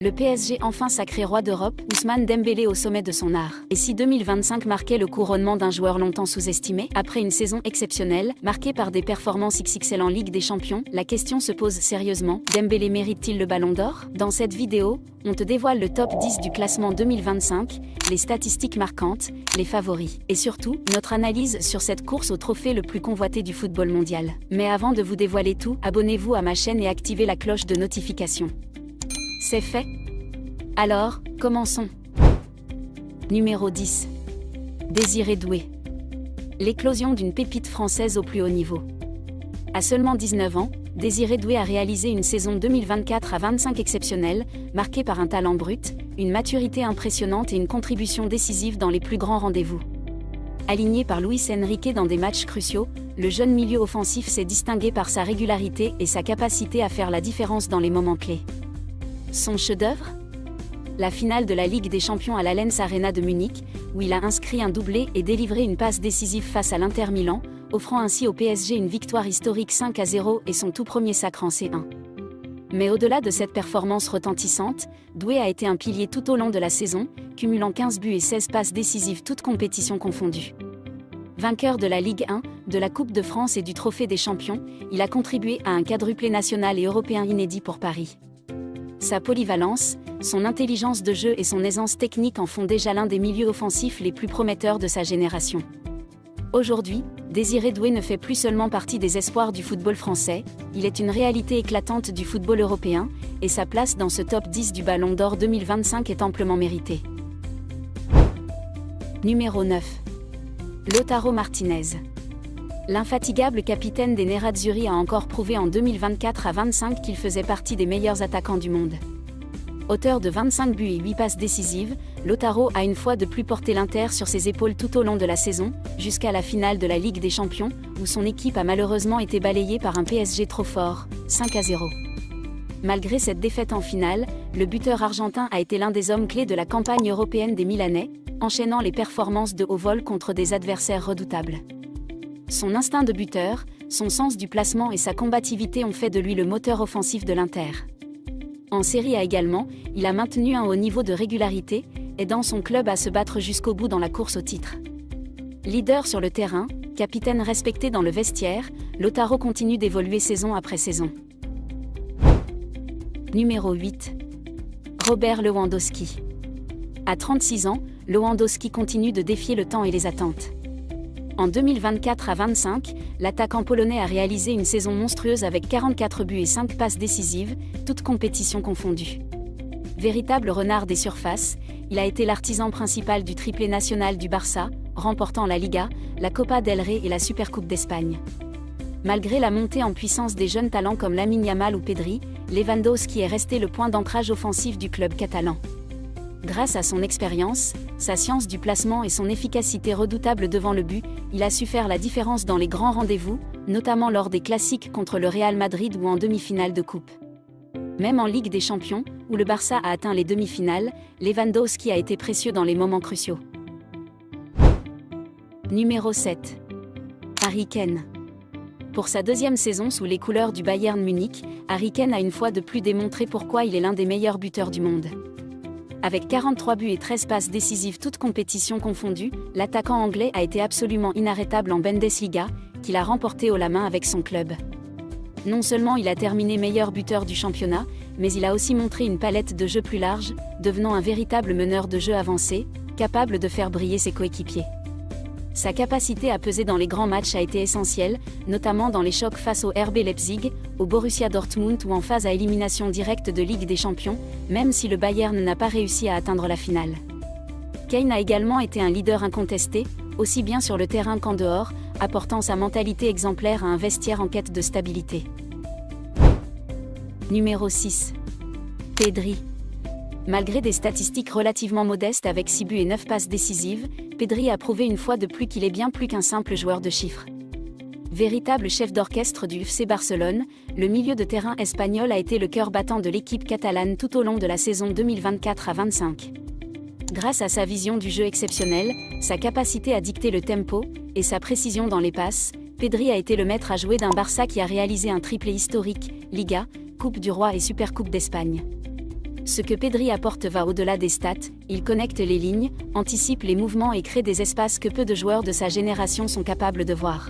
Le PSG enfin sacré roi d'Europe, Ousmane Dembélé au sommet de son art. Et si 2025 marquait le couronnement d'un joueur longtemps sous-estimé, après une saison exceptionnelle, marquée par des performances XXL en Ligue des Champions, la question se pose sérieusement, Dembélé mérite-t-il le Ballon d'Or? Dans cette vidéo, on te dévoile le top 10 du classement 2025, les statistiques marquantes, les favoris, et surtout, notre analyse sur cette course au trophée le plus convoité du football mondial. Mais avant de vous dévoiler tout, abonnez-vous à ma chaîne et activez la cloche de notification. C'est fait? Alors, commençons. Numéro 10. Désiré Doué. L'éclosion d'une pépite française au plus haut niveau. À seulement 19 ans, Désiré Doué a réalisé une saison 2024 à 25 exceptionnelle, marquée par un talent brut, une maturité impressionnante et une contribution décisive dans les plus grands rendez-vous. Aligné par Luis Enrique dans des matchs cruciaux, le jeune milieu offensif s'est distingué par sa régularité et sa capacité à faire la différence dans les moments clés. Son chef-d'œuvre? La finale de la Ligue des Champions à l'Allianz Arena de Munich, où il a inscrit un doublé et délivré une passe décisive face à l'Inter Milan, offrant ainsi au PSG une victoire historique 5-0 et son tout premier sacre en C1. Mais au-delà de cette performance retentissante, Doué a été un pilier tout au long de la saison, cumulant 15 buts et 16 passes décisives toutes compétitions confondues. Vainqueur de la Ligue 1, de la Coupe de France et du Trophée des Champions, il a contribué à un quadruplé national et européen inédit pour Paris. Sa polyvalence, son intelligence de jeu et son aisance technique en font déjà l'un des milieux offensifs les plus prometteurs de sa génération. Aujourd'hui, Désiré Doué ne fait plus seulement partie des espoirs du football français, il est une réalité éclatante du football européen, et sa place dans ce top 10 du Ballon d'Or 2025 est amplement méritée. Numéro 9. Lautaro Martinez. L'infatigable capitaine des Nerazzurri a encore prouvé en 2024 à 25 qu'il faisait partie des meilleurs attaquants du monde. Auteur de 25 buts et 8 passes décisives, Lautaro a une fois de plus porté l'Inter sur ses épaules tout au long de la saison, jusqu'à la finale de la Ligue des Champions, où son équipe a malheureusement été balayée par un PSG trop fort, 5-0. Malgré cette défaite en finale, le buteur argentin a été l'un des hommes clés de la campagne européenne des Milanais, enchaînant les performances de haut vol contre des adversaires redoutables. Son instinct de buteur, son sens du placement et sa combativité ont fait de lui le moteur offensif de l'Inter. En Serie A également, il a maintenu un haut niveau de régularité, aidant son club à se battre jusqu'au bout dans la course au titre. Leader sur le terrain, capitaine respecté dans le vestiaire, Lautaro continue d'évoluer saison après saison. Numéro 8. Robert Lewandowski. À 36 ans, Lewandowski continue de défier le temps et les attentes. En 2024 à 25, l'attaquant polonais a réalisé une saison monstrueuse avec 44 buts et 5 passes décisives, toutes compétitions confondues. Véritable renard des surfaces, il a été l'artisan principal du triplé national du Barça, remportant la Liga, la Copa del Rey et la Supercoupe d'Espagne. Malgré la montée en puissance des jeunes talents comme Lamine Yamal ou Pedri, Lewandowski est resté le point d'ancrage offensif du club catalan. Grâce à son expérience, sa science du placement et son efficacité redoutable devant le but, il a su faire la différence dans les grands rendez-vous, notamment lors des classiques contre le Real Madrid ou en demi-finale de coupe. Même en Ligue des Champions, où le Barça a atteint les demi-finales, Lewandowski a été précieux dans les moments cruciaux. Numéro 7. Harry Kane. Pour sa deuxième saison sous les couleurs du Bayern Munich, Harry Kane a une fois de plus démontré pourquoi il est l'un des meilleurs buteurs du monde. Avec 43 buts et 13 passes décisives toutes compétitions confondues, l'attaquant anglais a été absolument inarrêtable en Bundesliga, qu'il a remporté haut la main avec son club. Non seulement il a terminé meilleur buteur du championnat, mais il a aussi montré une palette de jeu plus large, devenant un véritable meneur de jeu avancé, capable de faire briller ses coéquipiers. Sa capacité à peser dans les grands matchs a été essentielle, notamment dans les chocs face au RB Leipzig, au Borussia Dortmund ou en phase à élimination directe de Ligue des Champions, même si le Bayern n'a pas réussi à atteindre la finale. Kane a également été un leader incontesté, aussi bien sur le terrain qu'en dehors, apportant sa mentalité exemplaire à un vestiaire en quête de stabilité. Numéro 6. Pedri. Malgré des statistiques relativement modestes avec 6 buts et 9 passes décisives, Pedri a prouvé une fois de plus qu'il est bien plus qu'un simple joueur de chiffres. Véritable chef d'orchestre du FC Barcelone, le milieu de terrain espagnol a été le cœur battant de l'équipe catalane tout au long de la saison 2024 à 25. Grâce à sa vision du jeu exceptionnelle, sa capacité à dicter le tempo et sa précision dans les passes, Pedri a été le maître à jouer d'un Barça qui a réalisé un triplé historique, Liga, Coupe du Roi et Supercoupe d'Espagne. Ce que Pedri apporte va au-delà des stats, il connecte les lignes, anticipe les mouvements et crée des espaces que peu de joueurs de sa génération sont capables de voir.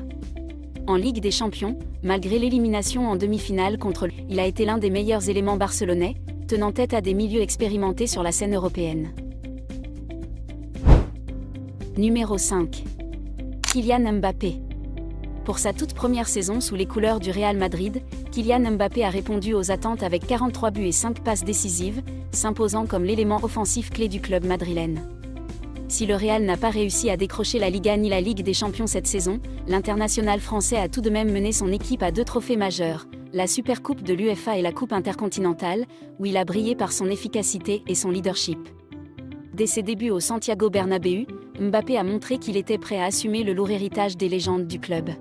En Ligue des Champions, malgré l'élimination en demi-finale contre lui, il a été l'un des meilleurs éléments barcelonais, tenant tête à des milieux expérimentés sur la scène européenne. Numéro 5. Kylian Mbappé. Pour sa toute première saison sous les couleurs du Real Madrid, Kylian Mbappé a répondu aux attentes avec 43 buts et 5 passes décisives, s'imposant comme l'élément offensif clé du club madrilène. Si le Real n'a pas réussi à décrocher la Liga ni la Ligue des Champions cette saison, l'international français a tout de même mené son équipe à 2 trophées majeurs, la Supercoupe de l'UEFA et la Coupe intercontinentale, où il a brillé par son efficacité et son leadership. Dès ses débuts au Santiago Bernabéu, Mbappé a montré qu'il était prêt à assumer le lourd héritage des légendes du club.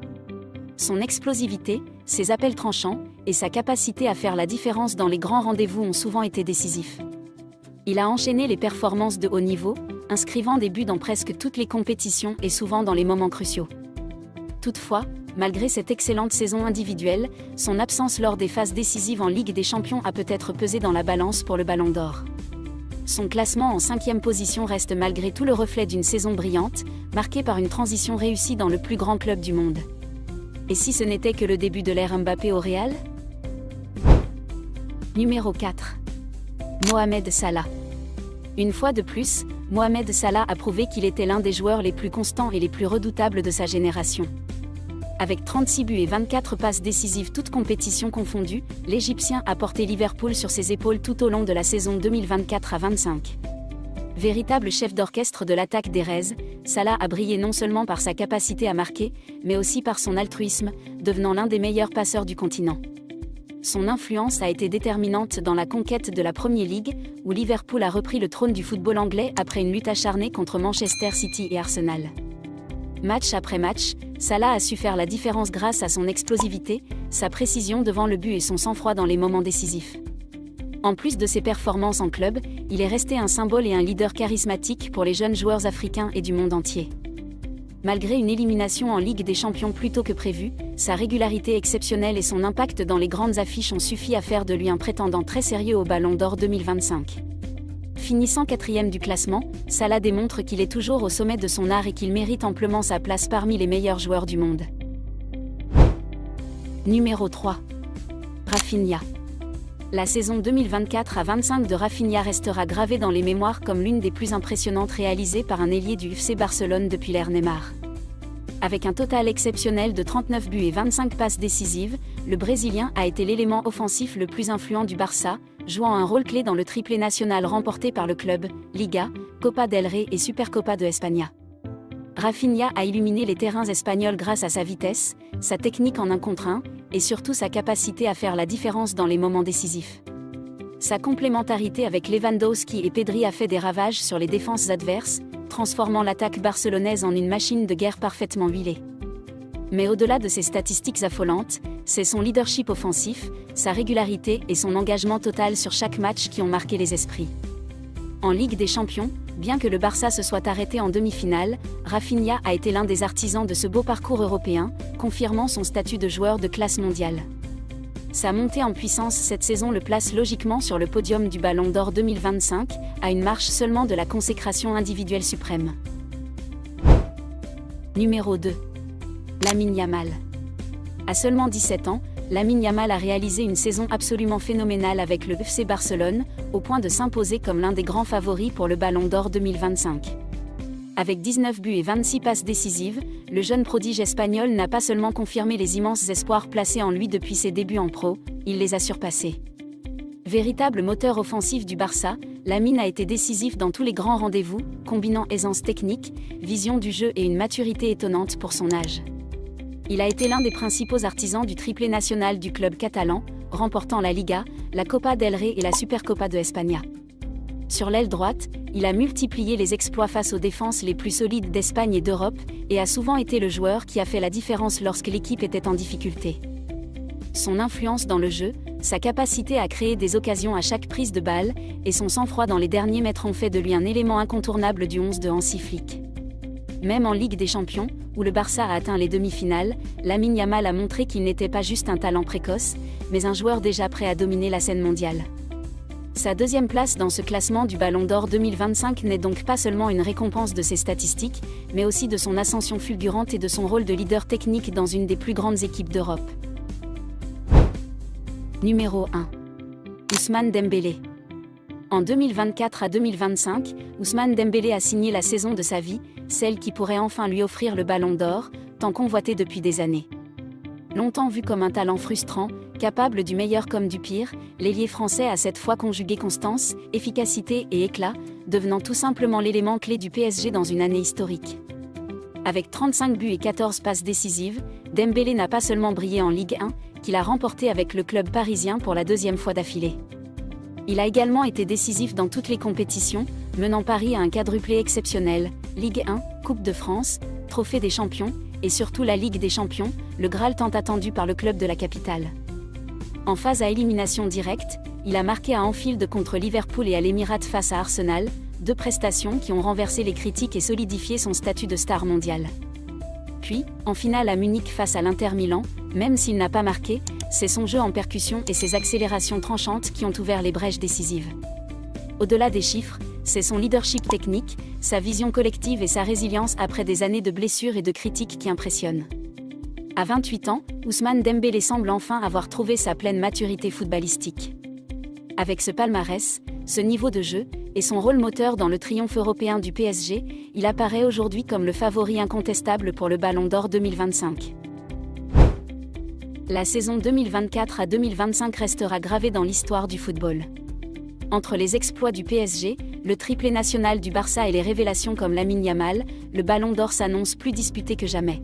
Son explosivité, ses appels tranchants, et sa capacité à faire la différence dans les grands rendez-vous ont souvent été décisifs. Il a enchaîné les performances de haut niveau, inscrivant des buts dans presque toutes les compétitions et souvent dans les moments cruciaux. Toutefois, malgré cette excellente saison individuelle, son absence lors des phases décisives en Ligue des Champions a peut-être pesé dans la balance pour le Ballon d'Or. Son classement en 5e position reste malgré tout le reflet d'une saison brillante, marquée par une transition réussie dans le plus grand club du monde. Et si ce n'était que le début de l'ère Mbappé au Real ? Numéro 4. Mohamed Salah. Une fois de plus, Mohamed Salah a prouvé qu'il était l'un des joueurs les plus constants et les plus redoutables de sa génération. Avec 36 buts et 24 passes décisives toutes compétitions confondues, l'Égyptien a porté Liverpool sur ses épaules tout au long de la saison 2024 à 25. Véritable chef d'orchestre de l'attaque des Reds, Salah a brillé non seulement par sa capacité à marquer, mais aussi par son altruisme, devenant l'un des meilleurs passeurs du continent. Son influence a été déterminante dans la conquête de la Premier League, où Liverpool a repris le trône du football anglais après une lutte acharnée contre Manchester City et Arsenal. Match après match, Salah a su faire la différence grâce à son explosivité, sa précision devant le but et son sang-froid dans les moments décisifs. En plus de ses performances en club, il est resté un symbole et un leader charismatique pour les jeunes joueurs africains et du monde entier. Malgré une élimination en Ligue des Champions plus tôt que prévu, sa régularité exceptionnelle et son impact dans les grandes affiches ont suffi à faire de lui un prétendant très sérieux au Ballon d'Or 2025. Finissant 4e du classement, Salah démontre qu'il est toujours au sommet de son art et qu'il mérite amplement sa place parmi les meilleurs joueurs du monde. Numéro 3. Rafinha. La saison 2024 à 25 de Rafinha restera gravée dans les mémoires comme l'une des plus impressionnantes réalisées par un ailier du FC Barcelone depuis l'ère Neymar. Avec un total exceptionnel de 39 buts et 25 passes décisives, le Brésilien a été l'élément offensif le plus influent du Barça, jouant un rôle clé dans le triplé national remporté par le club, Liga, Copa del Rey et Supercopa de España. Rafinha a illuminé les terrains espagnols grâce à sa vitesse, sa technique en 1 contre 1, et surtout sa capacité à faire la différence dans les moments décisifs. Sa complémentarité avec Lewandowski et Pedri a fait des ravages sur les défenses adverses, transformant l'attaque barcelonaise en une machine de guerre parfaitement huilée. Mais au-delà de ses statistiques affolantes, c'est son leadership offensif, sa régularité et son engagement total sur chaque match qui ont marqué les esprits. En Ligue des Champions, bien que le Barça se soit arrêté en demi-finale, Rafinha a été l'un des artisans de ce beau parcours européen, confirmant son statut de joueur de classe mondiale. Sa montée en puissance cette saison le place logiquement sur le podium du Ballon d'Or 2025, à une marche seulement de la consécration individuelle suprême. Numéro 2. Lamine Yamal. À seulement 17 ans, Lamine Yamal a réalisé une saison absolument phénoménale avec le FC Barcelone, au point de s'imposer comme l'un des grands favoris pour le Ballon d'Or 2025. Avec 19 buts et 26 passes décisives, le jeune prodige espagnol n'a pas seulement confirmé les immenses espoirs placés en lui depuis ses débuts en pro, il les a surpassés. Véritable moteur offensif du Barça, Lamine a été décisif dans tous les grands rendez-vous, combinant aisance technique, vision du jeu et une maturité étonnante pour son âge. Il a été l'un des principaux artisans du triplé national du club catalan, remportant la Liga, la Copa del Rey et la Supercopa de España. Sur l'aile droite, il a multiplié les exploits face aux défenses les plus solides d'Espagne et d'Europe, et a souvent été le joueur qui a fait la différence lorsque l'équipe était en difficulté. Son influence dans le jeu, sa capacité à créer des occasions à chaque prise de balle, et son sang-froid dans les derniers mètres ont fait de lui un élément incontournable du 11 de Hansi Flick. Même en Ligue des Champions, où le Barça a atteint les demi-finales, Lamine Yamal a montré qu'il n'était pas juste un talent précoce, mais un joueur déjà prêt à dominer la scène mondiale. Sa deuxième place dans ce classement du Ballon d'Or 2025 n'est donc pas seulement une récompense de ses statistiques, mais aussi de son ascension fulgurante et de son rôle de leader technique dans une des plus grandes équipes d'Europe. Numéro 1. Ousmane Dembélé. En 2024 à 2025, Ousmane Dembélé a signé la saison de sa vie, celle qui pourrait enfin lui offrir le Ballon d'Or, tant convoité depuis des années. Longtemps vu comme un talent frustrant, capable du meilleur comme du pire, l'ailier français a cette fois conjugué constance, efficacité et éclat, devenant tout simplement l'élément clé du PSG dans une année historique. Avec 35 buts et 14 passes décisives, Dembélé n'a pas seulement brillé en Ligue 1, qu'il a remporté avec le club parisien pour la deuxième fois d'affilée. Il a également été décisif dans toutes les compétitions, menant Paris à un quadruplé exceptionnel, Ligue 1, Coupe de France, Trophée des Champions, et surtout la Ligue des Champions, le Graal tant attendu par le club de la capitale. En phase à élimination directe, il a marqué à Anfield contre Liverpool et à l'Émirat face à Arsenal, deux prestations qui ont renversé les critiques et solidifié son statut de star mondiale. Puis, en finale à Munich face à l'Inter Milan, même s'il n'a pas marqué, c'est son jeu en percussion et ses accélérations tranchantes qui ont ouvert les brèches décisives. Au-delà des chiffres, c'est son leadership technique, sa vision collective et sa résilience après des années de blessures et de critiques qui impressionnent. À 28 ans, Ousmane Dembélé semble enfin avoir trouvé sa pleine maturité footballistique. Avec ce palmarès, ce niveau de jeu, et son rôle moteur dans le triomphe européen du PSG, il apparaît aujourd'hui comme le favori incontestable pour le Ballon d'Or 2025. La saison 2024 à 2025 restera gravée dans l'histoire du football. Entre les exploits du PSG, le triplé national du Barça et les révélations comme Lamine Yamal, le Ballon d'Or s'annonce plus disputé que jamais.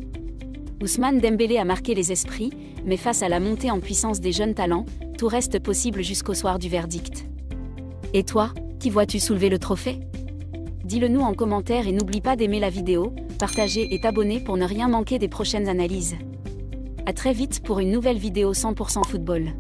Ousmane Dembélé a marqué les esprits, mais face à la montée en puissance des jeunes talents, tout reste possible jusqu'au soir du verdict. Et toi, qui vois-tu soulever le trophée ? Dis-le nous en commentaire et n'oublie pas d'aimer la vidéo, partager et t'abonner pour ne rien manquer des prochaines analyses. À très vite pour une nouvelle vidéo 100% football.